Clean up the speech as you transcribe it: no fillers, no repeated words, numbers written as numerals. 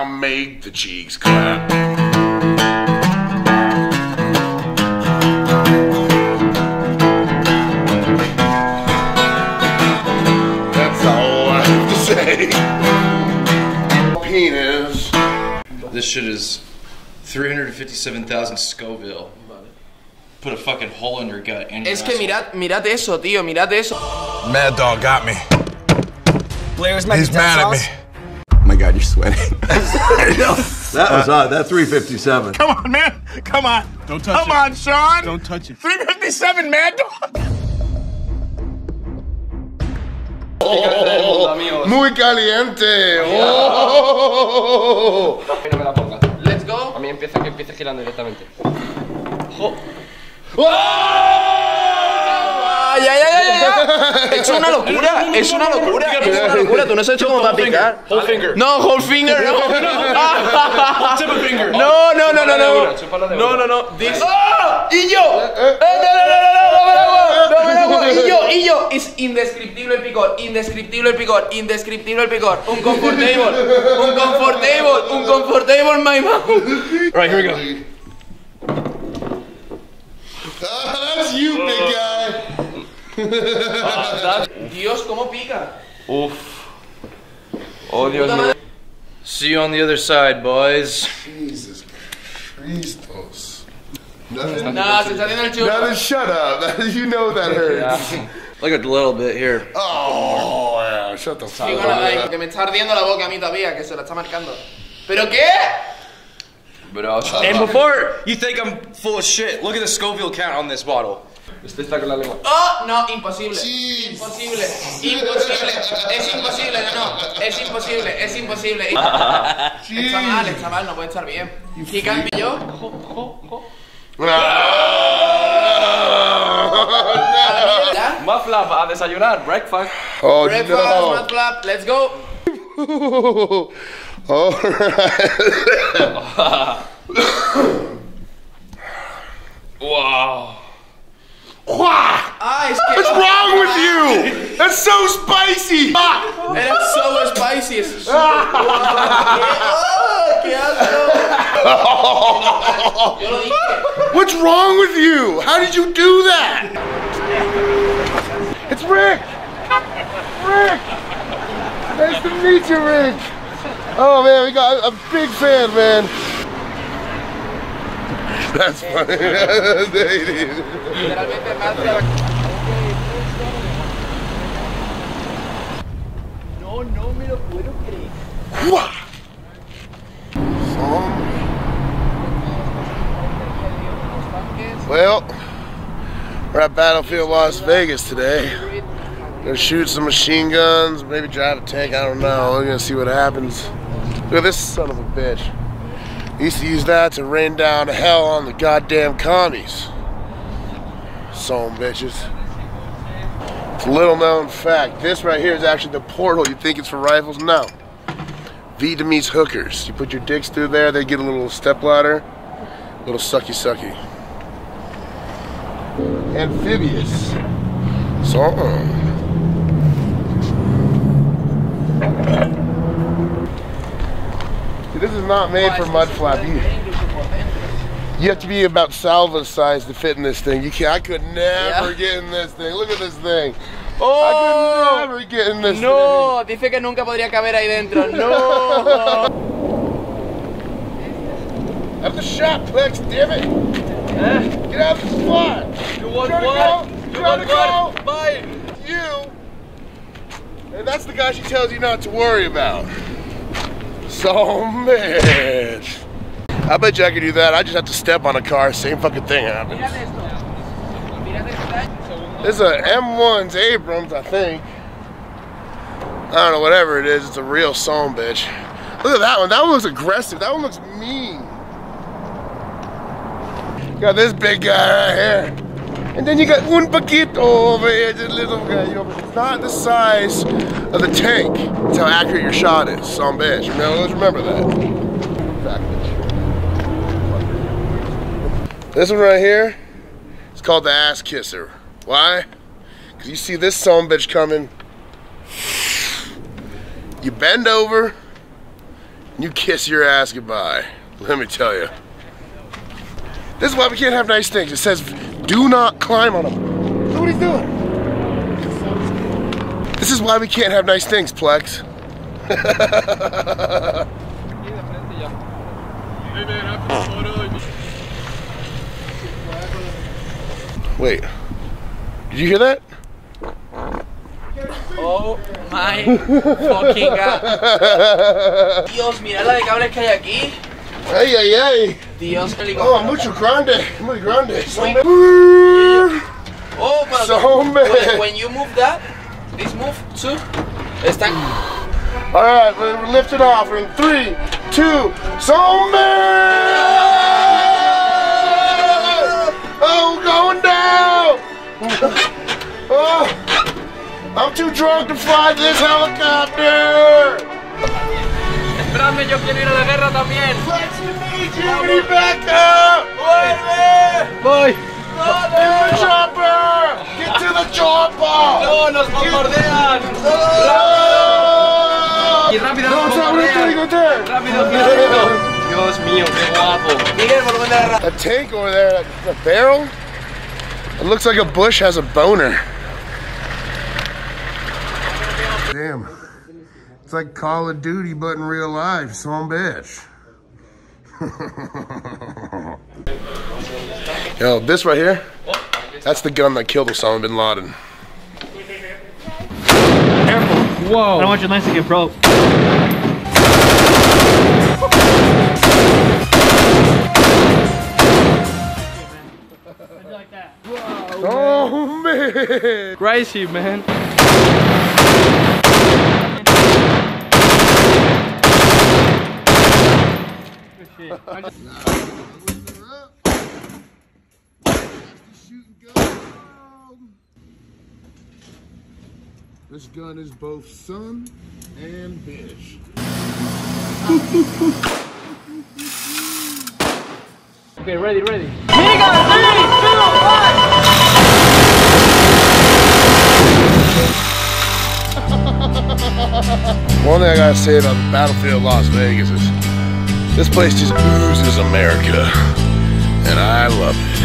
make the cheeks clap. That's all I have to say. Penis. This shit is 357,000 Scoville. Put a fucking hole in your gut. And your Es que mirad eso, tío, mirad eso. Mad Dog got me. Blair's He's mad at me. Oh my God, you're sweating. That was that 357. Come on, man. Come on. Don't touch it. Come on, Sean. Don't touch it. 357, Mad Dog. Oh, muy caliente. Oh. No me la pongas. Let's go. A mí empieza que empiece girando directamente. Oh. Ya. Es una locura, es una locura, es una locura. Tú no has hecho cómo va a picar. Whole finger. No, whole finger, no. Tip of finger. No. No. This. Y yo. No. Y yo. Es indescriptible el picor, indescriptible el picor. Un comfortable, my mouth. Alright, here we go. That's you, big guy. Dios, cómo pica. Uf. Oh, Dios mío. See you on the other side, boys. Jesus Christos. Nothing. Nah, se está haciendo el chulo. Nothing, shut up. You know that hurts. Look at a little bit here. Oh, yeah, shut the fuck Digo, up. que me está ardiendo la boca a mí todavía, que se la está marcando. ¿Pero qué? And before you think I'm full of shit, look at the Scoville count on this bottle. Este está con la lengua. Oh, no, imposible. Jeez. Imposible. Es imposible, no. Es imposible. Está mal, no puede estar bien. ¿Y cambio yo? Mufflap a desayunar, breakfast. Oh, Breakfast, no. mud flap, let's go. All right. Wow. Ah, es que... What's wrong with you? That's so spicy. Era so spicy. ¡Qué asco! Yo lo dije. What's wrong with you? How did you do that? It's Rick. Rick. Nice to meet you, Rick. Oh man, we got a big fan, man. That's funny. Literalmente me hace... No me lo puedo creer. Well, we're at Battlefield Las Vegas today. Gonna shoot some machine guns, maybe drive a tank, I don't know. We're gonna see what happens. Look at this son of a bitch. I used to use that to rain down hell on the goddamn commies. Son bitches. It's a little known fact. This right here is actually the portal. You think it's for rifles? No. Vietnamese hookers. You put your dicks through there, they get a little step ladder, little sucky sucky. Amphibious. So. This is not made for mud flap. You have to be about salva size to fit in this thing. You can't. I could never get in this thing. Look at this thing. Oh, I could never get in this thing. No, dice que nunca podría caber ahí dentro. No. Have the shot, Plex, damn it. Get out of the spot. You want Try what? to go. Bye. You. And that's the guy she tells you not to worry about. So man. I bet you I could do that. I just have to step on a car, same fucking thing happens. This is a M1's Abrams, I think. I don't know, whatever it is, it's a real son bitch. Look at that one. That one looks aggressive. That one looks mean. Got this big guy right here. And then you got un poquito over here, this little guy. You know, but it's not the size of the tank. It's how accurate your shot is, son bitch. Let's remember that. Fact bitch. This one right here, it's called the ass kisser. Why? Because you see this son bitch coming. You bend over, You kiss your ass goodbye. Let me tell you. This is why we can't have nice things. It says, do not climb on them. Look what he's doing. This is why we can't have nice things, Plex. Wait. Did you hear that? Oh my fucking god. Dios, mira la de cables que hay aquí. Ay, ay, ay. Dios, qué lindo. Oh, mucho grande. Muy grande. Oh, but when you move that, this move too, está. All right, we're lifting off in 3, 2, zombie! Oh, going down! Oh, I'm too drunk to fly this helicopter! Esperadme, yo quiero ir a la guerra también. Let's meet you, back up! Voy. Get to the chopper! Get to the chopper! No, nos bombardean. Y rápido, nos bombardean. Rápido, rápido. Dios mío, qué guapo. Miguel, volumen de la radio. A tank over there, a barrel? It looks like a bush has a boner. Damn. It's like Call of Duty, but in real life, son bitch. Yo, this right here, that's the gun that killed Osama bin Laden. Careful. Whoa. I don't want your lens to get broke. Like that. Oh man! Crazy, man. This gun is both son and bitch. Okay, ready. Minigun, 3, 2, 1! One thing I gotta say about the battlefield of Las Vegas is this place just oozes America, and I love it.